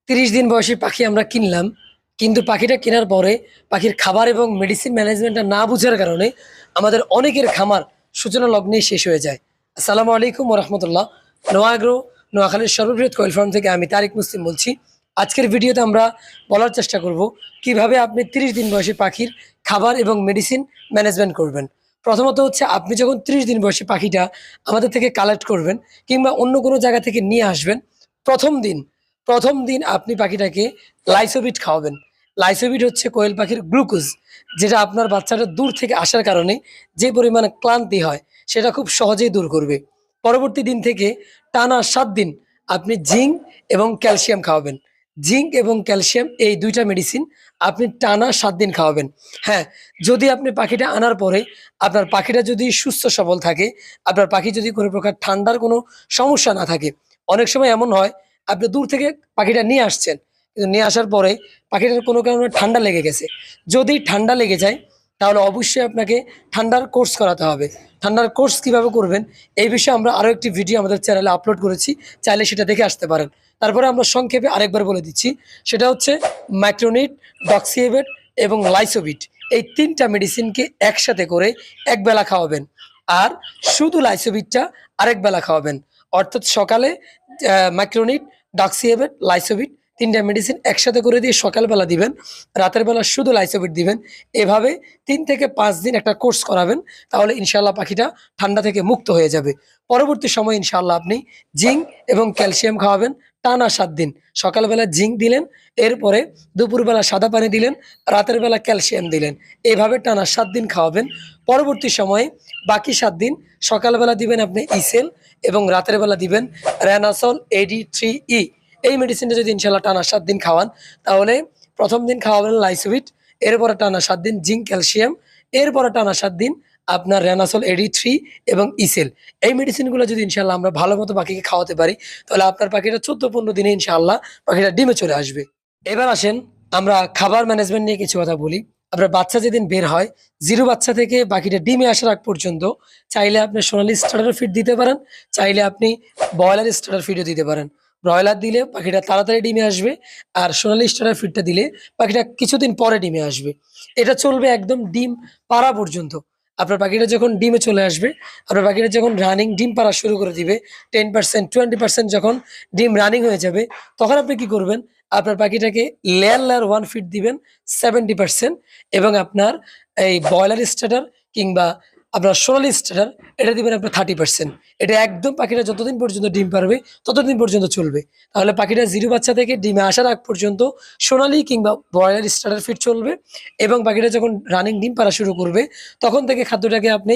৩০ দিন বয়সী পাখি আমরা কিনলাম। কিন্তু পাখিটা কেনার পরে পাখির খাবার এবং মেডিসিন ম্যানেজমেন্টটা না বুঝার কারণে আমাদের অনেকের খামার সূচনা লগ্নেই শেষ হয়ে যায়। আসসালামু আলাইকুম ওয়া রাহমাতুল্লাহ। নোয়া এগ্রো, নোয়াখালীর সর্ববৃহৎ কোয়েল ফার্ম থেকে আমি তারিক মুসলিম বলছি। আজকের ভিডিওতে আমরা বলার চেষ্টা করব কিভাবে আপনি ৩০ দিন বয়সী পাখির খাবার এবং মেডিসিন ম্যানেজমেন্ট করবেন। প্রথমত হচ্ছে আপনি যখন ৩০ দিন বয়সী পাখিটা আমাদের থেকে কালেক্ট করবেন কিংবা অন্য কোনো জায়গা থেকে নিয়ে আসবেন, প্রথম দিন প্রথম দিন আপনি পাখিটাকে লাইসোবিট খাওয়াবেন। লাইসোবিট হচ্ছে কোয়েল পাখির গ্লুকোজ, যেটা আপনার বাচ্চাটা দূর থেকে আসার কারণে যে পরিমাণে ক্লান্তি হয় সেটা খুব সহজেই দূর করবে। পরবর্তী দিন থেকে টানা ৭ দিন আপনি জিঙ্ক এবং ক্যালসিয়াম খাওয়াবেন। জিঙ্ক এবং ক্যালসিয়াম এই ২টা মেডিসিন আপনি টানা ৭ দিন খাওয়াবেন। হ্যাঁ, যদি আপনি পাখিটা আনার পরে আপনার পাখিটা যদি সুস্থ সবল থাকে, আপনার পাখি যদি কোনো প্রকার ঠান্ডার কোনো সমস্যা না থাকে। অনেক সময় এমন হয় আপনি দূর থেকে পাখিটা নিয়ে আসছেন, কিন্তু নিয়ে আসার পরে পাখিটার কোনো কারণে ঠান্ডা লেগে গেছে। যদি ঠান্ডা লেগে যায় তাহলে অবশ্যই আপনাকে ঠান্ডার কোর্স করাতে হবে। ঠান্ডার কোর্স কিভাবে করবেন এই বিষয়ে আমরা আরও একটি ভিডিও আমাদের চ্যানেলে আপলোড করেছি, চাইলে সেটা দেখে আসতে পারেন। তারপরে আমরা সংক্ষেপে আরেকবার বলে দিচ্ছি, সেটা হচ্ছে মাইক্রোনিট, ডক্সিএভেট এবং লাইসোবিট, এই ৩টা মেডিসিনকে একসাথে করে একবেলা খাওয়াবেন। আর শুধু লাইসোবিটটা আরেক বেলা খাওয়াবেন। অর্থাৎ সকালে মাইক্রোনিট, ডক্সিএভেট, লাইসোবিট ৩টা মেডিসিন একসাথে করে দিয়ে সকালবেলা দিবেন, রাতের বেলা শুধু লাইসোবিট দিবেন। এভাবে ৩ থেকে ৫ দিন একটা কোর্স করাবেন, তাহলে ইনশাআল্লাহ পাখিটা ঠান্ডা থেকে মুক্ত হয়ে যাবে। পরবর্তী সময় ইনশাআল্লাহ আপনি জিঙ্ক এবং ক্যালসিয়াম খাওয়াবেন টানা ৭ দিন। সকালবেলা জিঙ্ক দিলেন, এরপরে দুপুরবেলা সাদা পানি দিলেন, রাতের বেলা ক্যালসিয়াম দিলেন। এভাবে টানা ৭ দিন খাওয়াবেন। পরবর্তী সময়ে বাকি ৭ দিন সকালবেলা দিবেন আপনি ইসেল এবং রাতের বেলা দিবেন রেনাসল AD3E। এই মেডিসিনটা যদি ইনশাআল্লাহ টানা ৭ দিন খাওয়ান, তাহলে প্রথম দিন খাওয়াবেন লাইসোবিট, এরপরে টানা ৭ দিন জিঙ্ক ক্যালসিয়াম, এরপরে টানা ৭ দিন আপনার রেনাসল AD3 এবং ইসেল। এই মেডিসিনগুলো যদি ইনশাআল্লাহ আমরা ভালো মতো পাখিকে খাওয়াতে পারি, তাহলে আপনার পাখিটা ১৪-১৫ দিনে ইনশাআল্লাহ পাখিটা ডিমে চলে আসবে। এবার আসেন আমরা খাবার ম্যানেজমেন্ট নিয়ে কিছু কথা বলি। আপনার বাচ্চা যেদিন বের হয়, 0 বাচ্চা থেকে বাকিটা ডিমে আসার আগ পর্যন্ত চাইলে আপনি সোনালী স্টার্টার ফিড দিতে পারেন, চাইলে আপনি ব্রয়লার স্টার্টার ফিডও দিতে পারেন। ব্রয়লার দিলে পাখিটা তাড়াতাড়ি ডিমে আসবে, আর সোনালী স্টার্টার ফিডটা দিলে পাখিটা কিছুদিন পরে ডিমে আসবে। এটা চলবে একদম ডিম পাড়া পর্যন্ত। আপনার পাখিটা যখন ডিমে চলে আসবে, আপনার পাখিটা যখন রানিং ডিম পাড়া শুরু করে দিবে, 10% 20% যখন ডিম রানিং হয়ে যাবে, তখন আপনি কি করবেন? আপনার পাখিটাকে লেয়ার 1 ফিট দিবেন 70%, এবং আপনার এই ব্রয়লার স্টার্টার কিংবা আপনার সোনালী স্টার্টার এটা দিবেন আপনার 30%। এটা একদম পাখিটা যতদিন পর্যন্ত ডিম পারবে ততদিন পর্যন্ত চলবে। তাহলে পাখিটা 0 বাচ্চা থেকে ডিমে আসার আগ পর্যন্ত সোনালী কিংবা ব্রয়লার স্টার্টার ফিড চলবে, এবং পাখিটা যখন রানিং ডিম পাড়া শুরু করবে তখন থেকে খাদ্যটাকে আপনি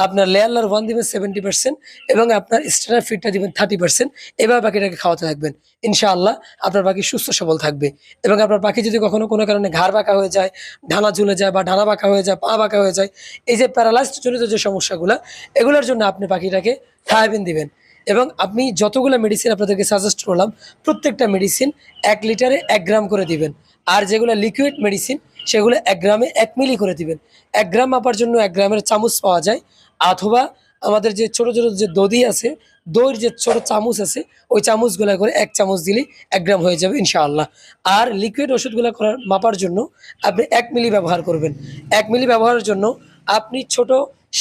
আপনার লেয়ার 1 দিবেন 70% এবং আপনার স্টার্টার ফিডটা দিবেন 30%। এভাবে পাখিটাকে খাওয়াতে থাকবেন। ইনশাআল্লাহ আপনার পাখি সুস্থ সবল থাকবে। এবং আপনার পাখি যদি কখনো কোনো কারণে ঘাড় বাঁকা হয়ে যায়, ডানা ঝুলে যায় বা ডানা বাঁকা হয়ে যায়, পা বাঁকা হয়ে যায়, এই যে প্যারালাইজড জনিত যে সমস্যাগুলো, এগুলোর জন্য আপনি পাখিটাকে থায়াবিন দিবেন। এবং আপনি যতগুলো মেডিসিন আপনাদেরকে সাজেস্ট করলাম, প্রত্যেকটা মেডিসিন ১ লিটারে ১ গ্রাম করে দিবেন। আর যেগুলো লিকুইড মেডিসিন সেগুলো ১ গ্রামে ১ মিলি করে দিবেন। ১ গ্রাম মাপার জন্য ১ গ্রামের চামচ পাওয়া যায়, অথবা আমাদের যে ছোট ছোট যে দধি আছে, দইয়ের যে ছোট চামচ আছে, ওই চামচগুলো করে ১ চামচ দিলেই ১ গ্রাম হয়ে যাবে ইনশাআল্লাহ। আর লিকুইড ওষুধগুলো মাপার জন্য আপনি ১ মিলি ব্যবহার করবেন। ১ মিলি ব্যবহারের জন্য আপনি ছোট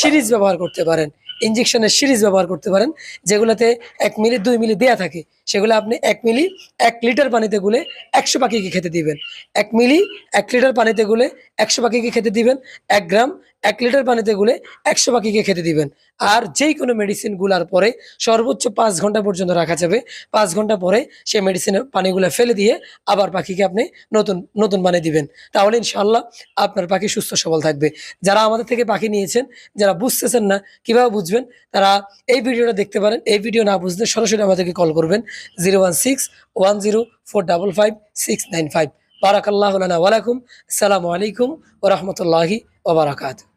সিরিজ ব্যবহার করতে পারেন, ইনজেকশনের সিরিজ ব্যবহার করতে পারেন, যেগুলোতে ১ মিলি ২ মিলি দেয়া থাকে। সেগুলো আপনি ১ মিলি ১ লিটার পানিতে গুলে ১০০ পাখিকে খেতে দিবেন। ১ মিলি ১ লিটার পানিতে গুলে ১০০ পাখিকে খেতে দিবেন। ১ গ্রাম ১ লিটার পানিতে গুলে ১০০ পাখিকে খেতে দিবেন। আর যেই কোনো মেডিসিন গুলার পরে সর্বোচ্চ ৫ ঘন্টা পর্যন্ত রাখা যাবে। ৫ ঘন্টা পরে সেই মেডিসিনের পানিগুলো ফেলে দিয়ে আবার পাখিকে আপনি নতুন পানি দিবেন। তাহলে ইনশাআল্লাহ আপনার পাখি সুস্থ সবল থাকবে। যারা আমাদের থেকে পাখি নিয়েছেন, যারা বুঝতেছেন না কিভাবে বুঝবেন, তারা এই ভিডিওটা দেখতে পারেন। এই ভিডিও না বুঝলে সরাসরি আমাদেরকে কল করবেন 01610455695। বারাকাল্লাহু লানা ওয়া লাকুম। আসসালামু আলাইকুম ওয়া রাহমাতুল্লাহি ওয়া বারাকাতুহু।